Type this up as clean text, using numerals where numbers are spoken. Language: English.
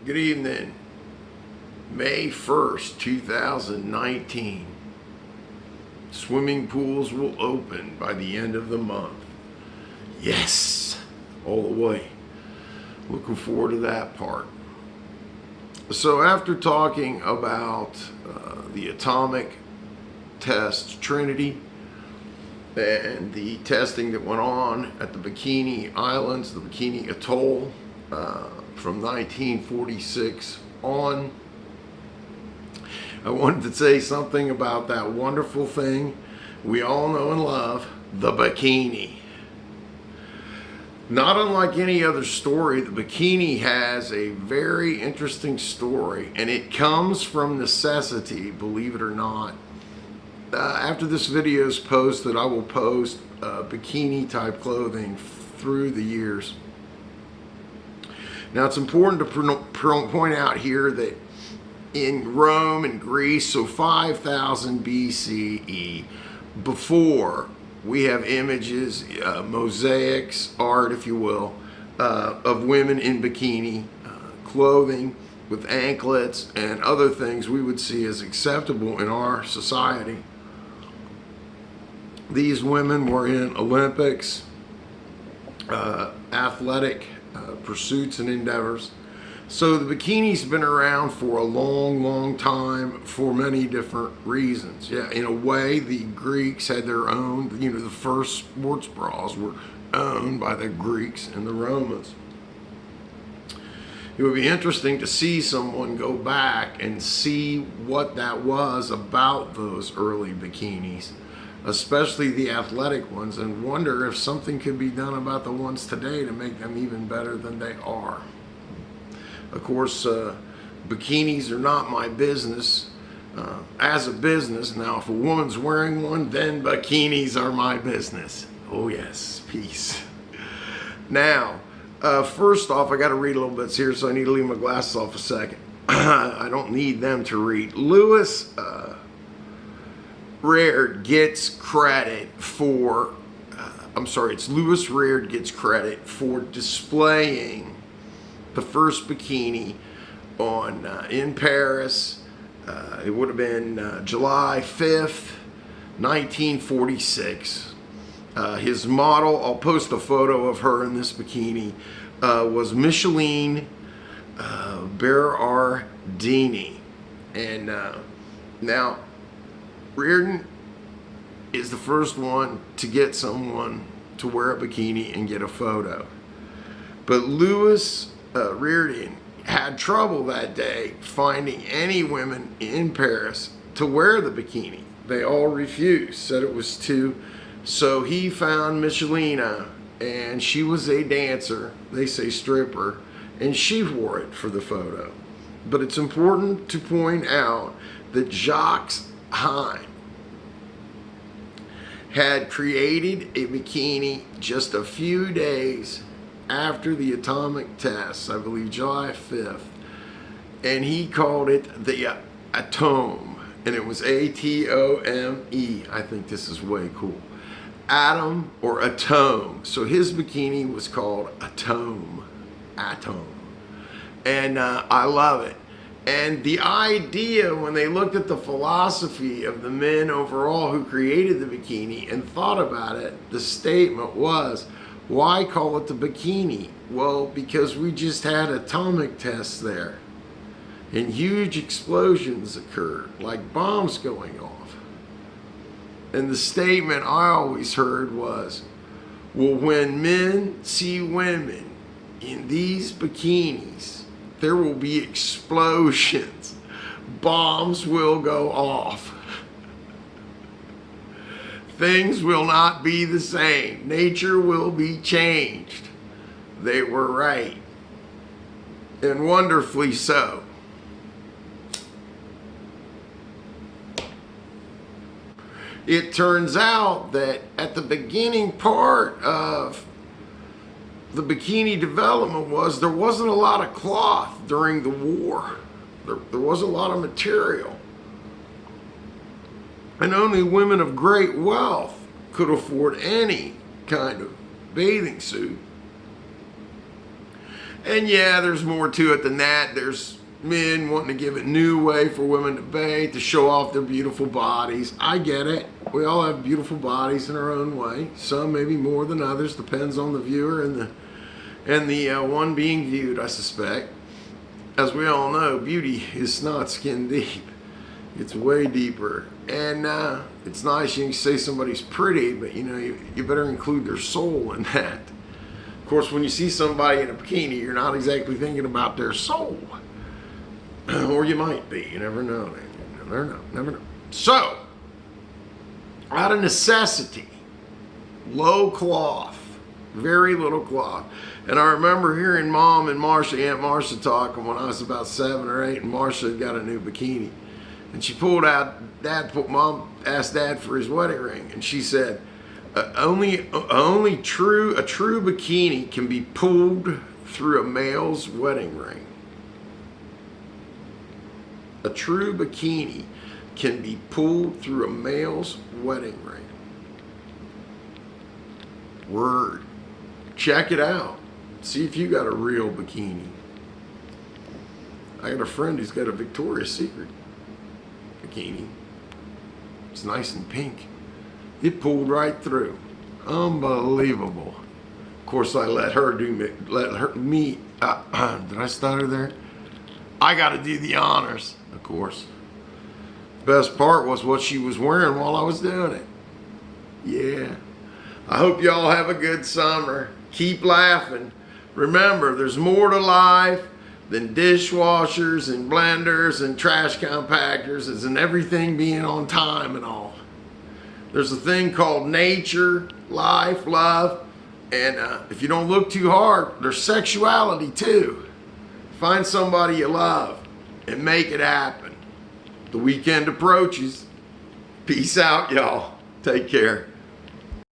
Good evening. May 1st, 2019. Swimming pools will open by the end of the month. Yes, all the way. Looking forward to that part. So after talking about the atomic test Trinity and the testing that went on at the Bikini Islands, the Bikini Atoll, from 1946 on, I wanted to say something about that wonderful thing we all know and love, the bikini. Not unlike any other story, the bikini has a very interesting story, and it comes from necessity, believe it or not. After this video is posted, I will post bikini type clothing through the years. Now it's important to point out here that in Rome and Greece, so 5000 BCE, before we have images, mosaics, art if you will, of women in bikini, clothing with anklets and other things we would see as acceptable in our society. These women were in Olympics, athletic pursuits and endeavors. So the bikini's been around for a long time for many different reasons. Yeah, in a way, the Greeks had their own, the first sports bras were owned by the Greeks and the Romans. It would be interesting to see someone go back and see what that was about those early bikinis, especially the athletic ones, and wonder if something could be done about the ones today to make them even better than they are. Of course, bikinis are not my business as a business. Now, if a woman's wearing one, then bikinis are my business. Oh yes, peace. Now, first off, I got to read a little bit here, so I need to leave my glasses off a second. I don't need them to read. Louis Réard gets credit for, it's Louis Réard gets credit for displaying the first bikini on in Paris. It would have been July 5th, 1946. His model, I'll post a photo of her in this bikini, was Micheline Bernardini. And now, Reardon is the first one to get someone to wear a bikini and get a photo. But Louis Réard had trouble that day finding any women in Paris to wear the bikini. They all refused, said it was too. So he found Michelina, and she was a dancer, they say stripper, and she wore it for the photo. But it's important to point out that Jacques Heim had created a bikini just a few days after the atomic tests, I believe July 5th, and he called it the atome, and it was A-T-O-M-E. I think this is way cool. Atom or atome. So his bikini was called atome. And I love it. And the idea, when they looked at the philosophy of the men overall who created the bikini and thought about it, the statement was, why call it the bikini? Well, because we just had atomic tests there, and huge explosions occurred, like bombs going off. And the statement I always heard was, well, when men see women in these bikinis, there will be explosions. Bombs will go off. Things will not be the same. Nature will be changed. They were right. And wonderfully so. It turns out that at the beginning part of the bikini development there wasn't a lot of cloth during the war. There wasn't a lot of material. And only women of great wealth could afford any kind of bathing suit. And yeah, there's more to it than that. There's men wanting to give a new way for women to bathe, to show off their beautiful bodies. I get it. We all have beautiful bodies in our own way. Some maybe more than others, depends on the viewer and the one being viewed, I suspect. As we all know, beauty is not skin deep. It's way deeper. And it's nice you can say somebody's pretty, but you know, you better include their soul in that. Of course, when you see somebody in a bikini, you're not exactly thinking about their soul. Or you might be. You never know. Never know. So, out of necessity, low cloth, very little cloth. And I remember hearing Mom and Marcia, Aunt Marcia, talking when I was about 7 or 8, and Marcia had got a new bikini. And she pulled out, Mom asked Dad for his wedding ring, and she said, a true bikini can be pulled through a male's wedding ring. A true bikini can be pulled through a male's wedding ring. Word. Check it out. See if you got a real bikini. I got a friend who's got a Victoria's Secret bikini. It's nice and pink. It pulled right through. Unbelievable. Of course, I let me. Did I stutter there? I got to do the honors, of course. Best part was what she was wearing while I was doing it. Yeah. I hope y'all have a good summer. Keep laughing. Remember, there's more to life than dishwashers and blenders and trash compactors and everything being on time and all. There's a thing called nature, life, love, and if you don't look too hard, there's sexuality too. Find somebody you love and make it happen. The weekend approaches. Peace out, y'all. Take care.